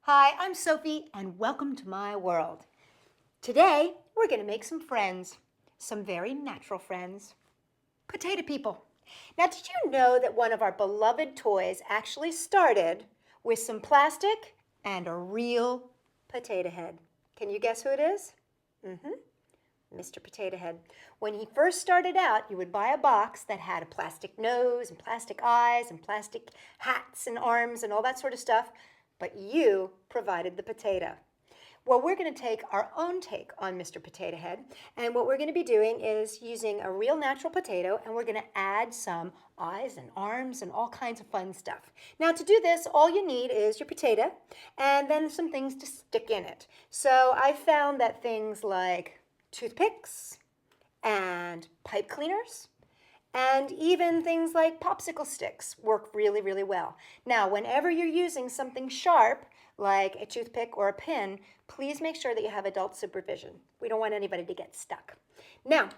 Hi, I'm Sophie, and welcome to my world. Today, we're going to make some friends, some very natural friends, potato people. Now, did you know that one of our beloved toys actually started with some plastic and a real potato head? Can you guess who it is? Mr. Potato Head. When he first started out, you would buy a box that had a plastic nose and plastic eyes and plastic hats and arms and all that sort of stuff, but you provided the potato. Well, we're going to take our own take on Mr. Potato Head, and what we're going to be doing is using a real natural potato, and we're going to add some eyes and arms and all kinds of fun stuff. Now, to do this, all you need is your potato and then some things to stick in it. So I found that things like toothpicks and pipe cleaners and even things like popsicle sticks work really, really well. Now, whenever you're using something sharp, like a toothpick or a pin, please make sure that you have adult supervision. We don't want anybody to get stuck. Now,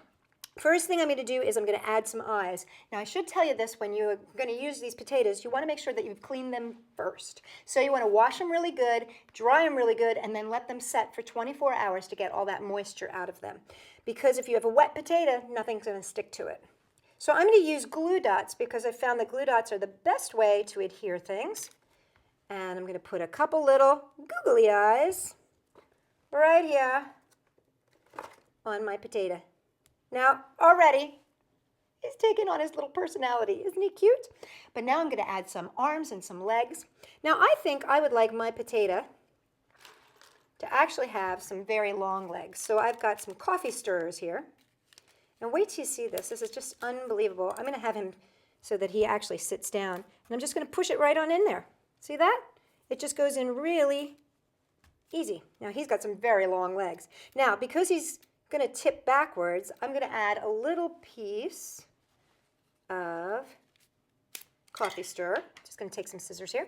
first thing I'm going to do is I'm going to add some eyes. Now, I should tell you this, when you're going to use these potatoes, you want to make sure that you've cleaned them first. So you want to wash them really good, dry them really good, and then let them set for 24 hours to get all that moisture out of them. Because if you have a wet potato, nothing's going to stick to it. So I'm going to use glue dots because I found that glue dots are the best way to adhere things. And I'm going to put a couple little googly eyes right here on my potato. Now, already, he's taken on his little personality. Isn't he cute? But now I'm going to add some arms and some legs. Now, I think I would like my potato to actually have some very long legs. So I've got some coffee stirrers here. And wait till you see this. This is just unbelievable. I'm going to have him so that he actually sits down. And I'm just going to push it right on in there. See that? It just goes in really easy. Now, he's got some very long legs. Now, because he's going to tip backwards, I'm going to add a little piece of coffee stirrer. Just going to take some scissors here.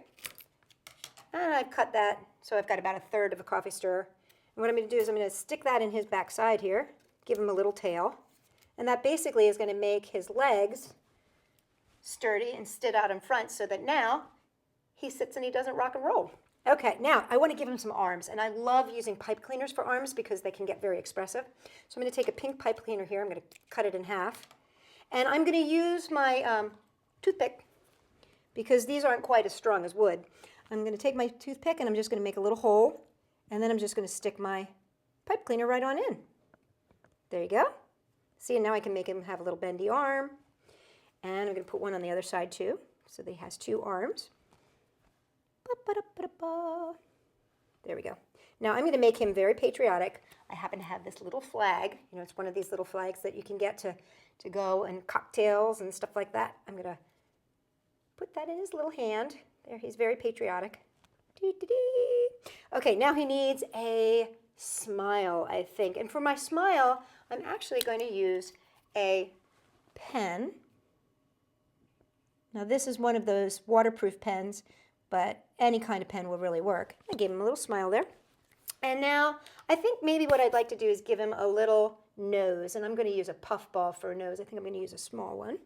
And I've cut that, so I've got about a third of a coffee stirrer. And what I'm going to do is I'm going to stick that in his backside here, give him a little tail. And that basically is going to make his legs sturdy and sit out in front so that now he sits and he doesn't rock and roll. Okay, now I want to give him some arms, and I love using pipe cleaners for arms because they can get very expressive. So I'm going to take a pink pipe cleaner here. I'm going to cut it in half. And I'm going to use my toothpick because these aren't quite as strong as wood. I'm going to take my toothpick and I'm just going to make a little hole, and then I'm just going to stick my pipe cleaner right on in. There you go. See, now I can make him have a little bendy arm. And I'm going to put one on the other side too, so that he has two arms. There we go. Now I'm going to make him very patriotic. I happen to have this little flag. You know, it's one of these little flags that you can get to go in cocktails and stuff like that. I'm going to put that in his little hand. There, he's very patriotic. Okay, now he needs a smile, I think. And for my smile, I'm actually going to use a pen. Now this is one of those waterproof pens, but any kind of pen will really work. I gave him a little smile there. And now I think maybe what I'd like to do is give him a little nose, and I'm going to use a puffball for a nose. I think I'm going to use a small one.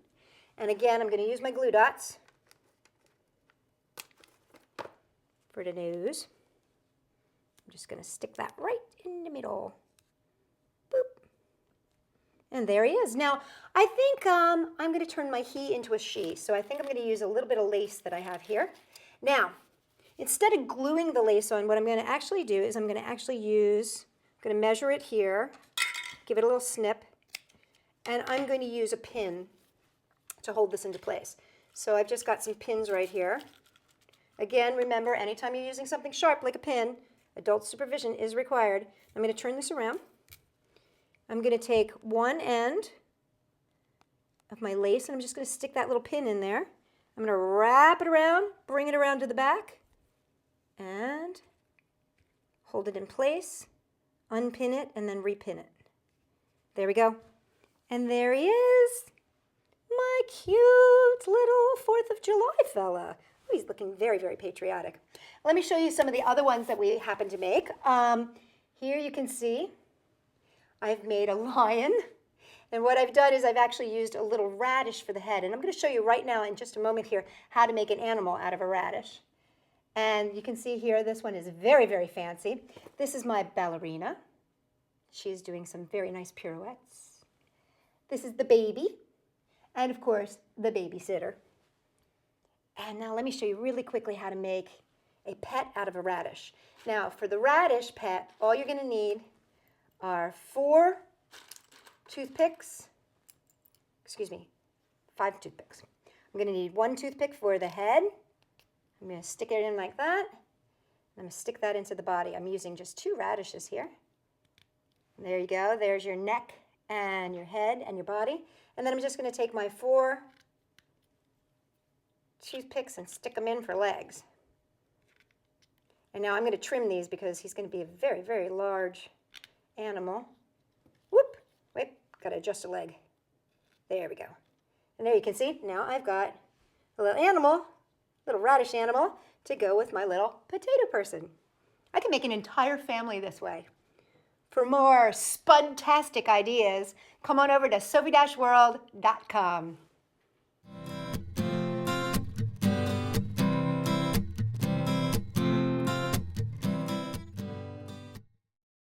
And again, I'm going to use my glue dots for the nose. I'm just going to stick that right in the middle. Boop. And there he is. Now, I think I'm going to turn my he into a she. So I think I'm going to use a little bit of lace that I have here. Now, instead of gluing the lace on, what I'm going to actually do is I'm going to measure it here, give it a little snip, and I'm going to use a pin to hold this into place. So I've just got some pins right here. Again, remember, anytime you're using something sharp like a pin, adult supervision is required. I'm going to turn this around. I'm going to take one end of my lace, and I'm just going to stick that little pin in there. I'm going to wrap it around, bring it around to the back, and hold it in place, unpin it, and then repin it. There we go. And there he is, my cute little 4th of July fella. Oh, he's looking very, very patriotic. Let me show you some of the other ones that we happen to make. Here you can see I've made a lion. And what I've done is I've actually used a little radish for the head. And I'm going to show you right now in just a moment here how to make an animal out of a radish. And you can see here, this one is very, very fancy. This is my ballerina. She's doing some very nice pirouettes. This is the baby. And of course, the babysitter. And now let me show you really quickly how to make a pet out of a radish. Now, for the radish pet, all you're going to need are 5 toothpicks. I'm going to need 1 toothpick for the head. I'm going to stick it in like that. I'm going to stick that into the body. I'm using just 2 radishes here. And there you go. There's your neck and your head and your body. And then I'm just going to take my 4 toothpicks and stick them in for legs. And now I'm going to trim these because he's going to be a very, very large animal. Whoop! Wait, got to adjust a leg. There we go. And there you can see, now I've got a little animal, little radish animal, to go with my little potato person. I can make an entire family this way. For more spud-tastic ideas, come on over to Sophie-World.com.